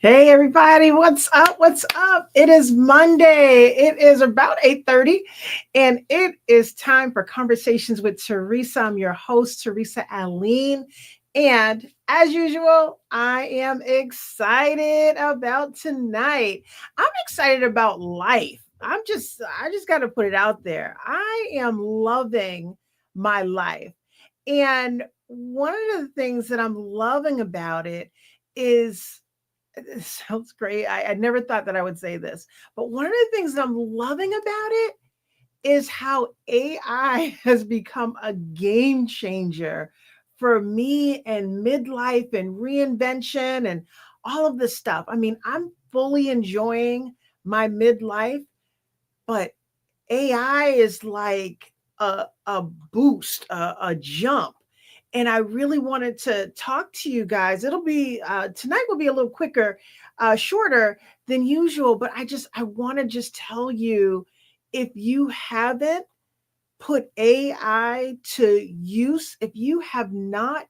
Hey everybody, what's up? What's up? It is Monday. It is about 8:30 and it is time for Conversations with Teresa. I'm your host, Teresa Aline. And as usual, I am excited about tonight. I'm excited about life. I just got to put it out there. I am loving my life. And one of the things that I'm loving about it is it sounds great. I never thought that I would say this, but one of the things that I'm loving about it is how AI has become a game changer for me and midlife and reinvention and all of this stuff. I mean, I'm fully enjoying my midlife, but AI is like a boost, a jump. And I really wanted to talk to you guys. It'll be tonight will be a little quicker, shorter than usual, but I want to just tell you, if you haven't put AI to use, if you have not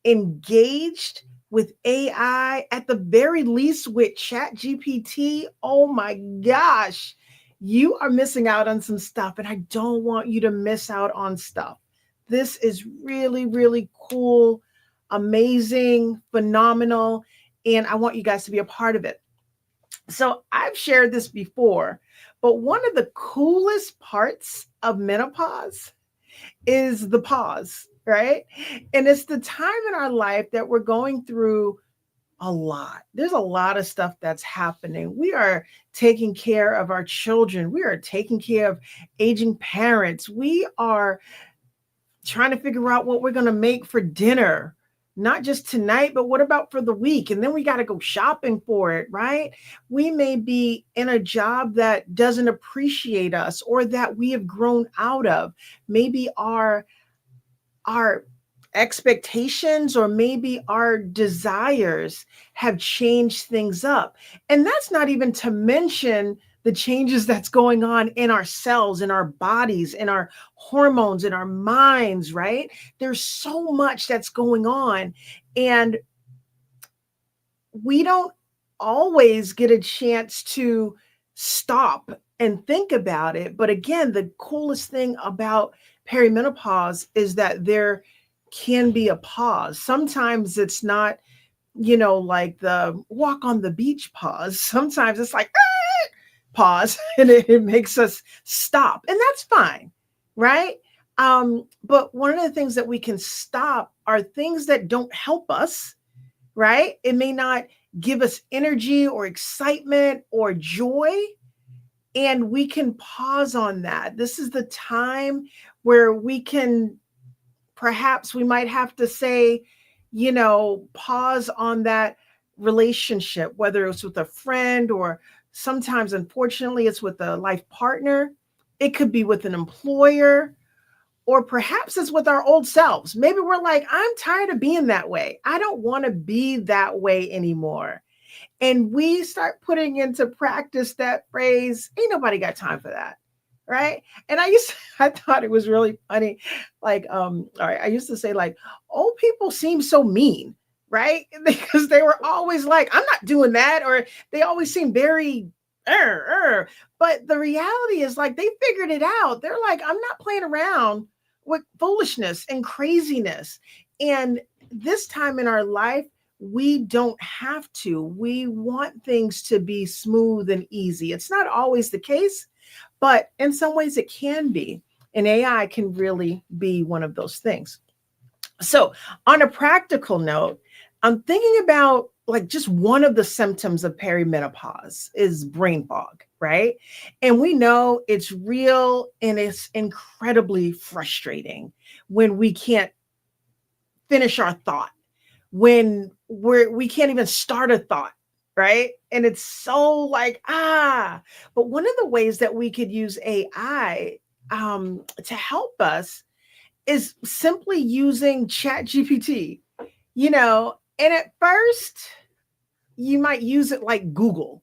engaged with AI, at the very least with Chat GPT, oh my gosh, you are missing out on some stuff. And I don't want you to miss out on stuff. This is really, really cool, amazing, phenomenal. And I want you guys to be a part of it. So I've shared this before, but one of the coolest parts of menopause is the pause, right? And it's the time in our life that we're going through a lot. There's a lot of stuff that's happening. We are taking care of our children, we are taking care of aging parents, we are trying to figure out what we're going to make for dinner. Not just tonight, but what about for the week? And then we got to go shopping for it, right? We may be in a job that doesn't appreciate us or that we have grown out of. Maybe our expectations or maybe our desires have changed things up. And that's not even to mention the changes that's going on in our cells, in our bodies, in our hormones, in our minds, right? There's so much that's going on. And we don't always get a chance to stop and think about it. But again, the coolest thing about perimenopause is that there can be a pause. Sometimes it's not, like the walk on the beach pause. Sometimes it's like, pause, and it makes us stop. And that's fine, right? But one of the things that we can stop are things that don't help us, right? It may not give us energy or excitement or joy. And we can pause on that. This is the time where we can, perhaps we might have to say, pause on that relationship, whether it's with a friend or sometimes, unfortunately, it's with a life partner. It could be with an employer, or perhaps it's with our old selves. Maybe we're like, I'm tired of being that way. I don't want to be that way anymore. And we start putting into practice that phrase, ain't nobody got time for that. Right. And I thought it was really funny. Like, all right, I used to say, like, old people seem so mean, right? Because they were always like, I'm not doing that. Or they always seem very, but the reality is, like, they figured it out. They're like, I'm not playing around with foolishness and craziness. And this time in our life, we don't have to. We want things to be smooth and easy. It's not always the case, but in some ways it can be. And AI can really be one of those things. So, on a practical note, I'm thinking about, like, just one of the symptoms of perimenopause is brain fog, right? And we know it's real and it's incredibly frustrating when we can't finish our thought, when we can't even start a thought, right? And it's so like, but one of the ways that we could use AI to help us is simply using Chat GPT, and at first you might use it like Google,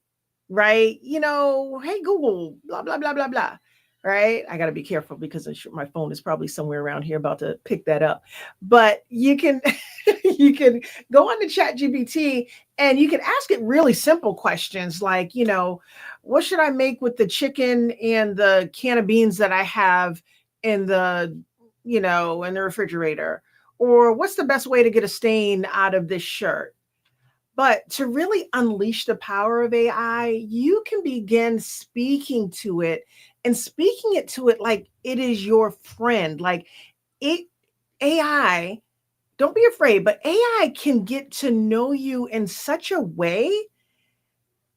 right? Hey Google, blah, blah, blah, blah, blah. right? I got to be careful because my phone is probably somewhere around here about to pick that up. But you can you can go on to Chat GPT and you can ask it really simple questions like, what should I make with the chicken and the can of beans that I have in in the refrigerator? Or what's the best way to get a stain out of this shirt? But to really unleash the power of AI, you can begin speaking to it and speaking it to it like it is your friend. Like it AI, don't be afraid, but AI can get to know you in such a way,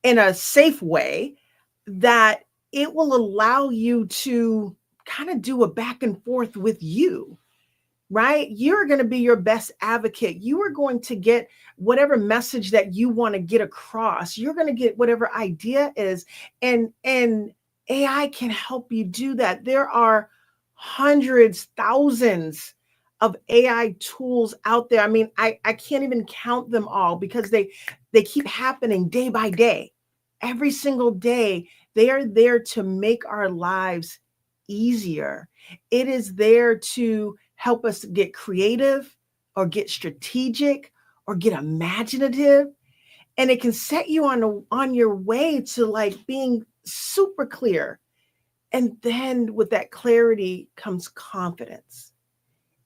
in a safe way, that it will allow you to kind of do a back and forth with you, right? You're going to be your best advocate. You are going to get whatever message that you want to get across. You're going to get whatever idea is, and AI can help you do that. There are hundreds, thousands of AI tools out there. I mean, I can't even count them all because they keep happening day by day. Every single day, they are there to make our lives easier. It is there to help us get creative or get strategic or get imaginative, and it can set you on your way to like being super clear. And then with that clarity comes confidence.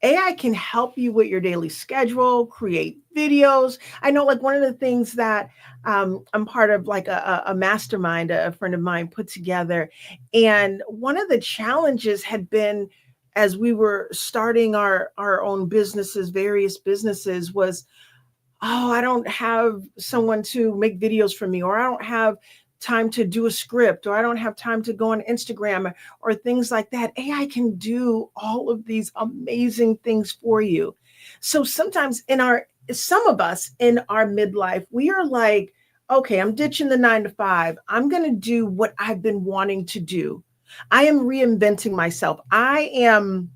AI can help you with your daily schedule, create videos. I know, like, one of the things that I'm part of, like a mastermind, a friend of mine put together. And one of the challenges had been, as we were starting our own businesses, various businesses, was, oh, I don't have someone to make videos for me, or I don't have time to do a script, or I don't have time to go on Instagram, or things like that. AI can do all of these amazing things for you. So sometimes some of us in our midlife, we are like, okay, I'm ditching the 9 to 5. I'm going to do what I've been wanting to do. I am reinventing myself. I am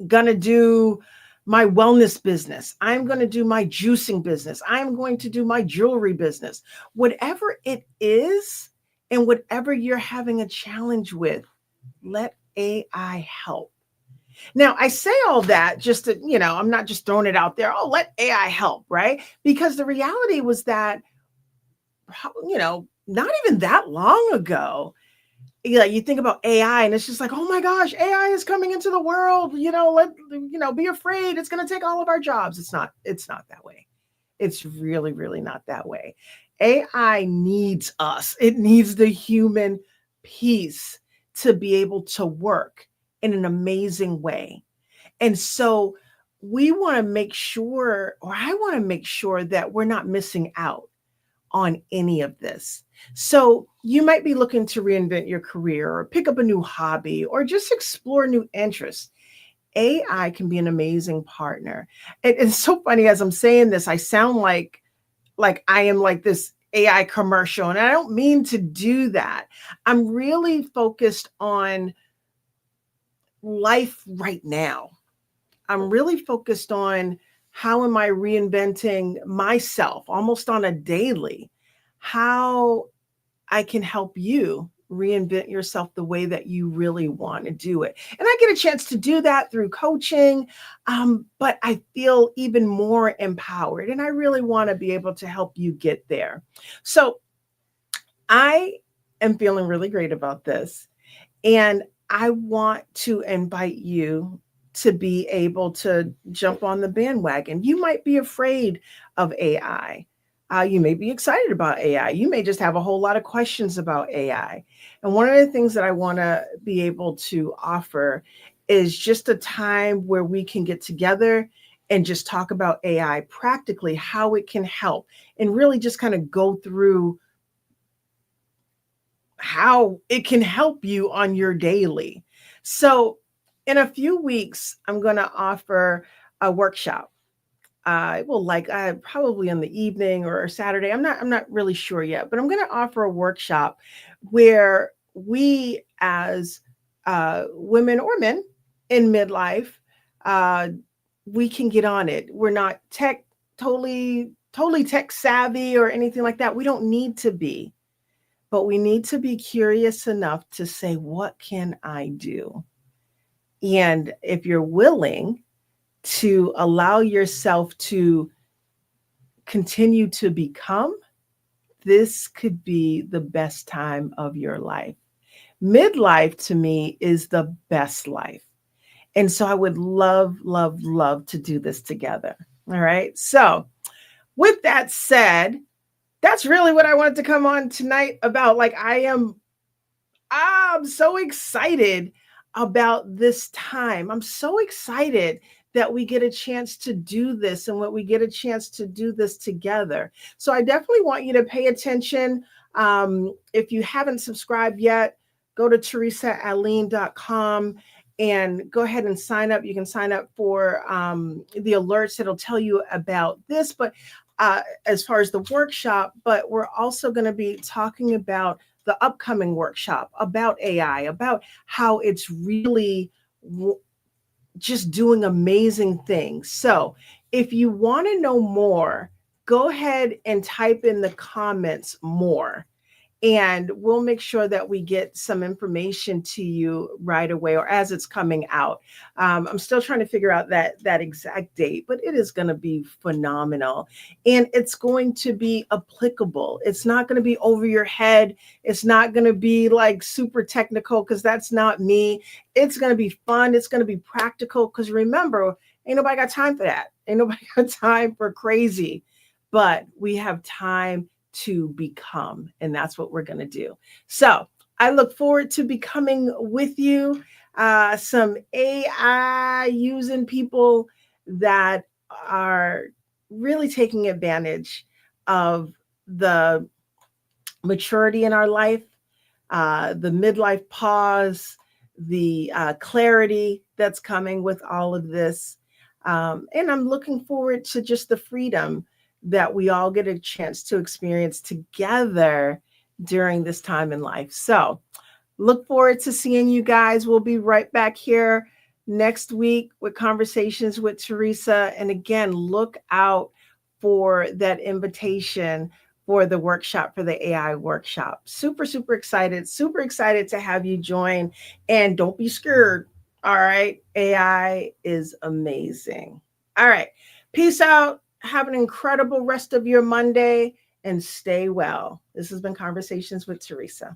going to do my wellness business. I'm going to do my juicing business. I'm going to do my jewelry business. Whatever it is, and whatever you're having a challenge with, let AI help. Now, I say all that just to, I'm not just throwing it out there. Oh, let AI help, right? Because the reality was that, not even that long ago, you think about AI and it's just like, oh my gosh, AI is coming into the world, be afraid it's going to take all of our jobs. It's not that way. It's really, really not that way. AI needs us. It needs the human piece to be able to work in an amazing way. And so we want to make sure, or I want to make sure, that we're not missing out on any of this. So you might be looking to reinvent your career or pick up a new hobby or just explore new interests. AI can be an amazing partner. It's so funny, as I'm saying this, I sound like I am like this AI commercial, and I don't mean to do that. I'm really focused on life right now. I'm really focused on how am I reinventing myself almost on a daily, how I can help you reinvent yourself the way that you really want to do it. And I get a chance to do that through coaching, but I feel even more empowered, and I really want to be able to help you get there. So I am feeling really great about this. And I want to invite you to be able to jump on the bandwagon. You might be afraid of AI. You may be excited about AI. You may just have a whole lot of questions about AI. And one of the things that I want to be able to offer is just a time where we can get together and just talk about AI practically, how it can help, and really just kind of go through how it can help you on your daily. So, in a few weeks, I'm going to offer a workshop. Probably in the evening or Saturday. I'm not really sure yet, but I'm going to offer a workshop where we, as women or men in midlife, uh, we can get on it. We're not totally tech savvy or anything like that. We don't need to be, but we need to be curious enough to say, what can I do? And if you're willing to allow yourself to continue to become, this could be the best time of your life. Midlife to me is the best life. And so I would love, love, love to do this together. All right. So, with that said, that's really what I wanted to come on tonight about. Like, I'm so excited about this time. I'm so excited that we get a chance to do this and what we get a chance to do this together. So I definitely want you to pay attention. If you haven't subscribed yet, go to teresaaline.com and go ahead and sign up. You can sign up for the alerts that'll tell you about this, but as far as the workshop, but we're also going to be talking about the upcoming workshop about AI, about how it's really just doing amazing things. So if you want to know more, go ahead and type in the comments more. And we'll make sure that we get some information to you right away or as it's coming out. I'm still trying to figure out that exact date, but it is going to be phenomenal. And it's going to be applicable. It's not going to be over your head. It's not going to be like super technical because that's not me. It's going to be fun. It's going to be practical because remember, ain't nobody got time for that. Ain't nobody got time for crazy, but we have time to become. And that's what we're going to do. So I look forward to becoming with you. Some AI using people that are really taking advantage of the maturity in our life, the midlife pause, the clarity that's coming with all of this. And I'm looking forward to just the freedom that we all get a chance to experience together during this time in life. So look forward to seeing you guys. We'll be right back here next week with Conversations with Teresa. And again, look out for that invitation for the workshop, for the AI workshop. Super, super excited to have you join. And don't be scared. All right. AI is amazing. All right. Peace out. Have an incredible rest of your Monday and stay well. This has been Conversations with Teresa.